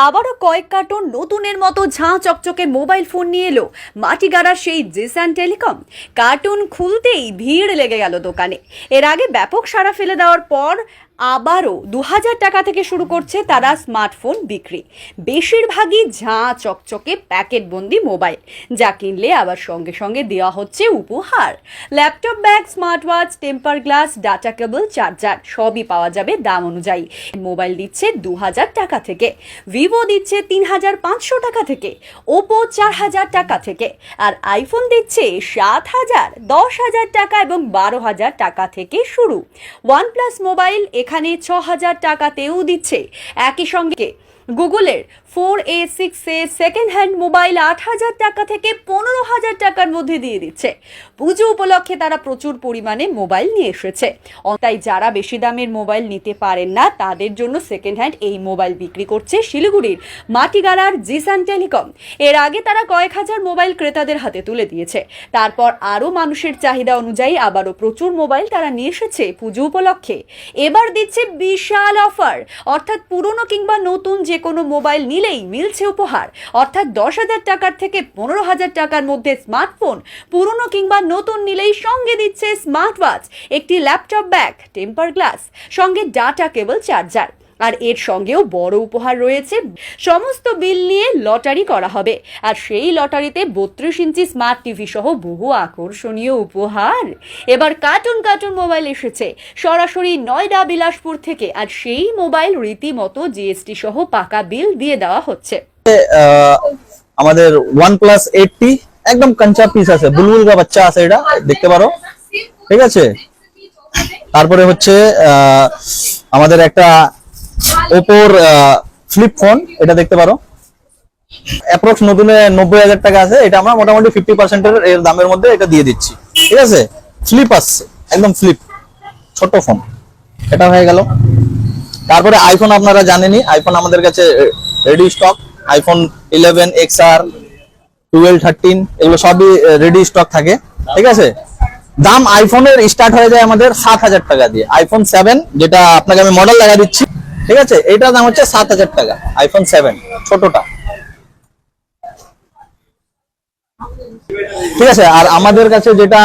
আবারও কয়েক কার্টন নতুনের মতো ঝাঁ চকচকে মোবাইল ফোন নিয়ে এলো মাটিগাড়ার সেই জিসান টেলিকম। কার্টুন খুলতেই ভিড় লেগে গেল দোকানে। এর আগে ব্যাপক সাড়া ফেলে দেওয়ার পর আবারও 2000 টাকা থেকে শুরু করছে তারা স্মার্টফোন বিক্রি। বেশিরভাগই ঝাঁ চকচকে প্যাকেটবন্দি মোবাইল, যা কিনলে আবার সঙ্গে সঙ্গে দেওয়া হচ্ছে উপহার। Laptop bag, smart watch, temper glass, data cable, charger সবই পাওয়া যাবে দাম অনুযায়ী। মোবাইল দিচ্ছে 2000 টাকা থেকে, ভিভো দিচ্ছে 3500 টাকা থেকে, ওপো 4000 টাকা থেকে, আর আইফোন দিচ্ছে 7000, 10000 টাকা এবং 12000 টাকা থেকে শুরু। ওয়ানপ্লাস মোবাইল এখানে 6000 টাকাতেও দিচ্ছে। একই সঙ্গে গুগলের 4A 6A second hand mobile 8000 টাকা থেকে 15000 টাকার মধ্যে দিয়ে দিচ্ছে। পুজো উপলক্ষে তারা প্রচুর পরিমাণে মোবাইল নিয়ে এসেছে, তাই যারা বেশি দামের মোবাইল নিতে পারেন না তাদের জন্য সেকেন্ড হ্যান্ড এই মোবাইল বিক্রি করছে শিলিগুড়ির মাটিগাড়ার জিসান টেলিকম। এর আগে তারা কয়েক হাজার মোবাইল ক্রেতাদের হাতে তুলে দিয়েছে। তারপর আরও মানুষের চাহিদা অনুযায়ী আবারও প্রচুর মোবাইল তারা নিয়ে এসেছে পুজো উপলক্ষে। এবার দিচ্ছে বিশাল অফার, অর্থাৎ পুরনো কিংবা নতুন যে কোনো মোবাইল নিলেই মিলছে উপহার। অর্থাৎ 10,000 টাকার থেকে 15,000 টাকার মধ্যে স্মার্টফোন, পুরনো কিংবা নতুন নিলেই সঙ্গে দিচ্ছে স্মার্ট ওয়াচ, একটি ল্যাপটপ ব্যাগ, টেম্পার গ্লাস, সঙ্গে ডাটা কেবল, চার্জার। আর এর সঙ্গেও বড় উপহার রয়েছে। সমস্ত বিল নিয়ে লটারি করা হবে, আর সেই লটারিতে 32 ইঞ্চি স্মার্ট টিভি সহ বহু আকর্ষণীয় উপহার। এবার কার্টুন মোবাইল এসেছে সরাসরি নয়ডা বিলাসপুর থেকে, আর সেই মোবাইল রীতিমতো জিএসটি সহ পাকা বিল দিয়ে দেওয়া হচ্ছে। আমাদের OnePlus 80 একদম কাঁচা পিস আছে, বুলবুল का বাচ্চা আছে, এটা দেখতে পারো, ঠিক আছে। তারপরে হচ্ছে আমাদের একটা ওপোর ফ্লিপ ফোন, এটা দেখতে পারো, অ্যাপ্রক্স নতুনে 90,000 টাকা আছে। এটা আমরা মোটামুটি 50% এর দামের মধ্যে এটা দিয়ে দিচ্ছি, ঠিক আছে। ফ্লিপ আসছে, একদম ফ্লিপ ছোট ফোন, এটা হয়ে গেল। তারপরে আইফোন আপনারা জানেনই, আইফোন আমাদের কাছে রেডি স্টক। আইফোন 11 XR 12 13 এগুলো সবই রেডি স্টক থাকে, ঠিক আছে। দাম আইফোনের স্টার্ট হয়ে যায় আমাদের 7000 টাকা দিয়ে। আইফোন 7 যেটা আপনাকে আমি মডেল দেখা দিচ্ছি, ঠিক আছে, এটার দাম হচ্ছে 7000 টাকা, আইফোন 7 ছোটটা, ঠিক আছে। আর আমাদের কাছে যেটা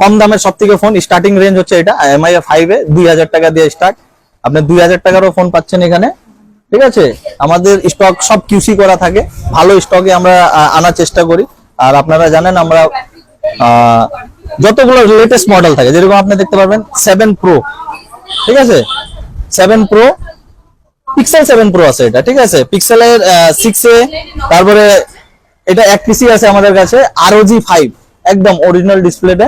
কম দামের সব থেকে ফোন স্টার্টিং রেঞ্জ হচ্ছে এটা MI 5 এ 2000 টাকা দিয়ে স্টার্ট। আপনি 2000 টাকারও ফোন পাচ্ছেন এখানে, ঠিক আছে। আমাদের স্টক সব কিউসি করা থাকে, ভালো স্টকে আমরা আনার চেষ্টা করি। আর আপনারা জানেন আমরা যতগুলো লেটেস্ট মডেল থাকে, যেরকম আপনি দেখতে পারবেন 7 Pro, ঠিক আছে, 7 Pro, পিক্সেল 7 Pro আছে এটা, ঠিক আছে, পিক্সেলের 6A। তারপরে এটা এক পিসি আছে আমাদের কাছে ROG 5, একদম অরিজিনাল ডিসপ্লেতে,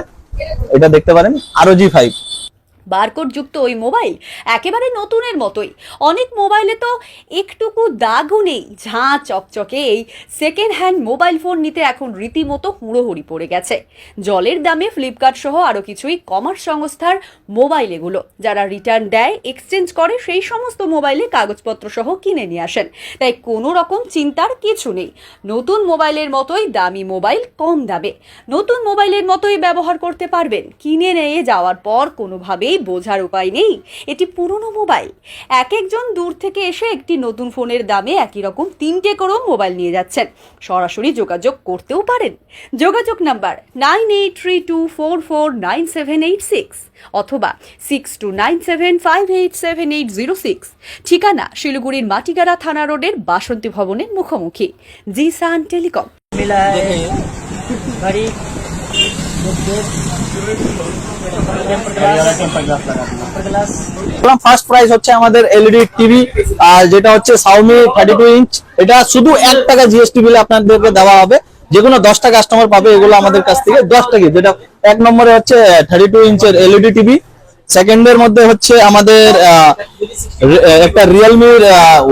এটা দেখতে পারেন ROG 5। বারকোড যুক্ত ওই মোবাইল একেবারে নতুনের মতোই। অনেক মোবাইলে তো একটুকু দাগও নেই। ঝাঁ চকচকে এই সেকেন্ড হ্যান্ড মোবাইল ফোন নিতে এখন রীতিমতো হুড়োহুড়ি পড়ে গেছে। জলের দামে ফ্লিপকার্ট সহ আরও কিছুই কমার্স সংস্থার মোবাইল এগুলো। যারা রিটার্ন দেয়, এক্সচেঞ্জ করে, সেই সমস্ত মোবাইলে কাগজপত্র সহ কিনে নিয়ে আসেন। তাই কোনো রকম চিন্তার কিছু নেই। নতুন মোবাইলের মতোই দামি মোবাইল কম দামে, নতুন মোবাইলের মতোই ব্যবহার করতে পারবেন। কিনে নিয়ে যাওয়ার পর কোনোভাবেই বোঝার উপায় নেই এটি পুরনো মোবাইল। এক একজন দূর থেকে এসে একটি নতুন ফোনের দামে একই রকম 3টে করেও মোবাইল নিয়ে যাচ্ছেন। সরাসরি যোগাযোগ করতেও পারেন। যোগাযোগ নাম্বার 9832449786 অথবা 6297587806। ঠিকানা শিলিগুড়ির মাটিগাড়া থানা রোডের বাসন্তী ভবনের মুখোমুখি। জিসান টেলিকম। ফার্স্ট প্রাইস হচ্ছে আমাদের এলইডি টিভি, আর যেটা হচ্ছে Xiaomi 32 ইঞ্চ। এটা শুধু 1 টাকা জিএসটি বিলে আপনাদেরকে দেওয়া হবে। যে কোনো 10টা কাস্টমার পাবে এগুলো আমাদের কাছ থেকে 10 টাকা। যেটা এক নম্বরে হচ্ছে 32 ইঞ্চের এলইডি টিভি। সেকেন্ডের মধ্যে হচ্ছে আমাদের একটা রিয়েলমির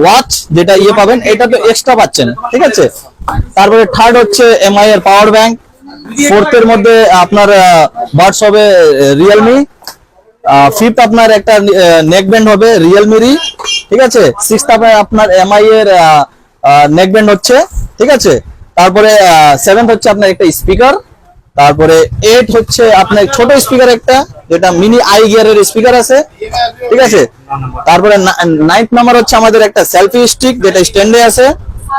ওয়াচ, যেটা পাবেন, এটা তো এক্সট্রা পাচ্ছেন, ঠিক আছে। তারপরে থার্ড হচ্ছে MI এর পাওয়ার ব্যাংক। ফোর্থের মধ্যে আপনার বাডস হবে রিয়েলমি। ফিফথ আপনার একটা নেক ব্যান্ড হবে রিয়েলমিরই, ঠিক আছে। সিক্সথ আপনার MI এর নেক ব্যান্ড হচ্ছে, ঠিক আছে। তারপরে সেভেন্থ হচ্ছে আপনার একটা স্পিকার, তারপরে 8 হচ্ছে আপনার ছোট স্পিকার একটা, যেটা মিনি আই গিয়ারের স্পিকার আছে, ঠিক আছে। তারপরে 9th নাম্বার হচ্ছে আমাদের একটা সেলফি স্টিক, যেটা স্ট্যান্ডে আছে।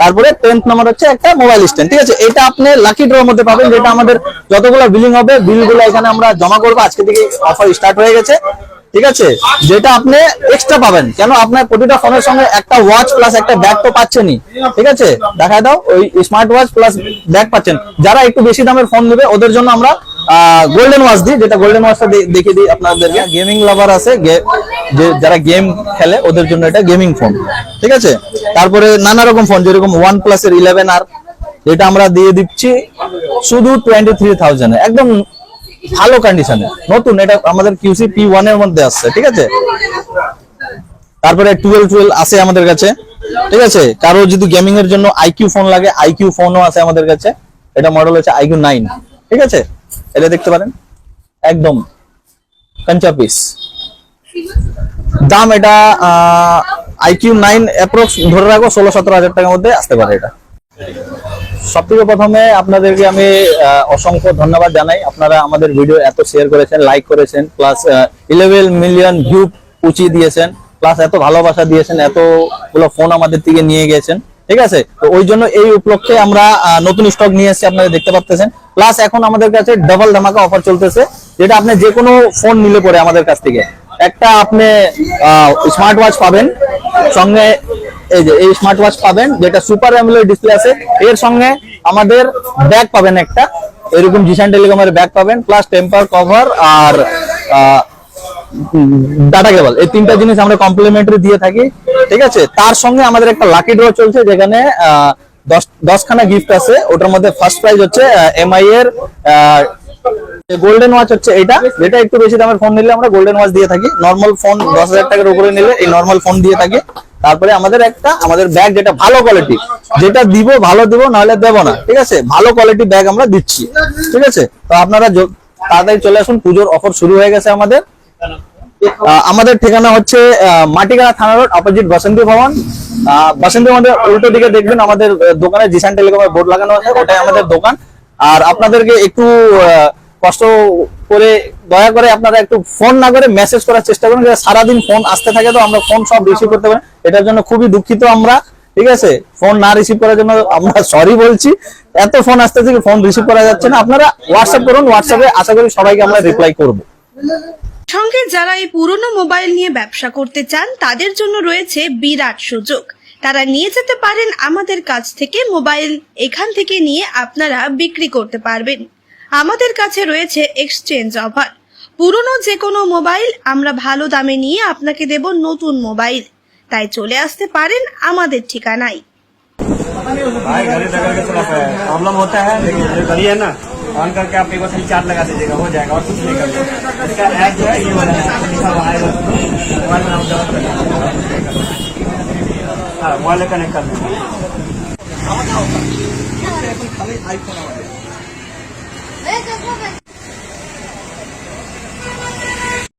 তারপরে 10th নাম্বার হচ্ছে একটা মোবাইল স্ট্যান্ড, ঠিক আছে। এটা আপনি লাকি ড্রর মধ্যে পাবেন, যেটা আমাদের যতগুলো বিলিং হবে বিলগুলো এখানে আমরা জমা করবো। আজকে থেকে অফার স্টার্ট হয়ে গেছে, ঠিক আছে। যেটা আপনি এক্সট্রা পাবেন, কেন আপনার প্রতিটা ফোনের সঙ্গে একটা ওয়াচ প্লাস একটা ব্যাগ তো পাচ্ছেনই, ঠিক আছে। দেখায় দাও, ওই স্মার্ট ওয়াচ প্লাস ব্যাগ পাচ্ছেন। যারা একটু বেশি দামের ফোন নেবে ওদের জন্য আমরা গোল্ডেন ওয়াচ দিই, যেটা গোল্ডেন ওয়াচটা দেখিয়ে দিই আপনাদেরকে। গেমিং লাভার আছে, যে যারা গেম খেলে ওদের জন্য এটা গেমিং ফোন, ঠিক আছে। তারপরে নানা রকম ফোন, যেরকম OnePlus এর 11R, যেটা আমরা দিয়ে দিচ্ছি শুধু 23,000 এ, একদম ভালো কন্ডিশনে, নতুন। এটা আমাদের QC P1 এর মধ্যে আসছে, ঠিক আছে। তারপরে 12 আছে আমাদের কাছে, ঠিক আছে। কারো যদি গেমিং এর জন্য IQ ফোন লাগে, IQ ফোনও আছে আমাদের কাছে। এটা মডেল হচ্ছে IQ9, ঠিক আছে। এটা দেখতে পারেন, একদম কাঞ্চা পিস। দাম এটা IQ9 অ্যাপ্রক্স ধরে রাখো 16-17 হাজার টাকার মধ্যে আসতে পারে এটা। সবথেকে প্রথমে আপনাদেরকে আমি অসংখ্য ধন্যবাদ জানাই। আপনারা আমাদের ভিডিও এত শেয়ার করেছেন, লাইক করেছেন, প্লাস 11 মিলিয়ন ভিউ পৌঁছিয়ে দিয়েছেন, প্লাস এত ভালোবাসা দিয়েছেন, এতগুলো ফোন আমাদের থেকে নিয়ে গেছেন, ঠিক আছে। তো ওই জন্য এই উপলক্ষে আমরা নতুন স্টক নিয়ে এসেছি, আপনারা দেখতে পাচ্ছেন। প্লাস এখন আমাদের কাছে ডাবল ধামাকা অফার চলতেছে, যেটা আপনি যে কোনো ফোন নিলে পরে আমাদের কাছ থেকে একটা আপনি স্মার্ট ওয়াচ পাবেন সঙ্গে, এই যে এই স্মার্ট ওয়াচ পাবেন, যেটা সুপার অ্যামোলেড ডিসপ্লে আছে। এর সঙ্গে আমাদের ব্যাগ পাবেন একটা, এরকম জিশান টেলিকমের ব্যাগ পাবেন, প্লাস টেম্পার কভার আর ডাটা কেবল। এই তিনটা জিনিস আমরা কমপ্লিমেন্টারি দিয়ে থাকি, ঠিক আছে। তার সঙ্গে আমাদের একটা লাকি ড্র চলছে, যেখানে 10 খানা গিফট আছে। ওটার মধ্যে ফার্স্ট প্রাইজ হচ্ছে MI এর গোল্ডেন ওয়াচ হচ্ছে এটা, যেটা একটু বেশি দামের ফোন নিলে আমরা গোল্ডেন ওয়াচ দিয়ে থাকি। নর্মাল ফোন 10,000 টাকার উপরে নিলে এই নর্মাল ফোন দিয়ে থাকি। তারপরে আমাদের ব্যাগ, যেটা ভালো কোয়ালিটি, যেটা দিব ভালো দিব, নাহলে দেবো না, ঠিক আছে। ভালো কোয়ালিটি ব্যাগ আমরা দিচ্ছি, ঠিক আছে। তো আপনারা তাড়াতাড়ি চলে আসুন, পুজোর অফার শুরু হয়ে গেছে আমাদের। আমাদের ঠিকানা হচ্ছে মাটিগাড়া থানা রোড, অপোজিট বসন্তী ভবন। বসন্তী ভবনের উল্টো দিকে দেখবেন আমাদের দোকানে জিশান টেলিকমের বোর্ড লাগানো আছে, ওটাই আমাদের দোকান। আর আপনাদেরকে একটু কষ্ট করে, দয়া করে আপনারা একটু ফোন না করে মেসেজ করার চেষ্টা করুন, সারাদিন ফোন আসতে থাকে, তো আমরা ফোন সব রিসিভ করতে পারি। এটার জন্য খুবই দুঃখিত আমরা, ঠিক আছে। ফোন না রিসিভ করার জন্য আমরা সরি বলছি। এত ফোন আসতেছে, ফোন রিসিভ করা যাচ্ছে না। আপনারা হোয়াটসঅ্যাপ করুন, হোয়াটসঅ্যাপে আশা করি সবাইকে আমরা রিপ্লাই করবো। সঙ্গে যারা এই পুরনো মোবাইল নিয়ে ব্যবসা করতে চান তাদের জন্য রয়েছে বিরাট সুযোগ। তারা নিয়ে যেতে পারেন আমাদের কাছ থেকে মোবাইল, এখান থেকে নিয়ে আপনারা বিক্রি করতে পারবেন। আমাদের কাছে রয়েছে এক্সচেঞ্জ অফার। পুরনো যে কোনো মোবাইল আমরা ভালো দামে নিয়ে আপনাকে দেব নতুন মোবাইল। তাই চলে আসতে পারেন আমাদের ঠিকানায়। भाई घड़ी लगा के थोड़ा सा प्रॉब्लम होता है, लेकिन जो घड़ी है ना, ऑन करके आप एक बार खाली चार्ज लगा दीजिएगा, हो जाएगा, और कुछ नहीं करना। इसका ऐप जो है ये वाला है, लिखा हुआ है मोबाइल में, हम जरूरत करना। हाँ, मोबाइल कनेक्ट कर लेंगे।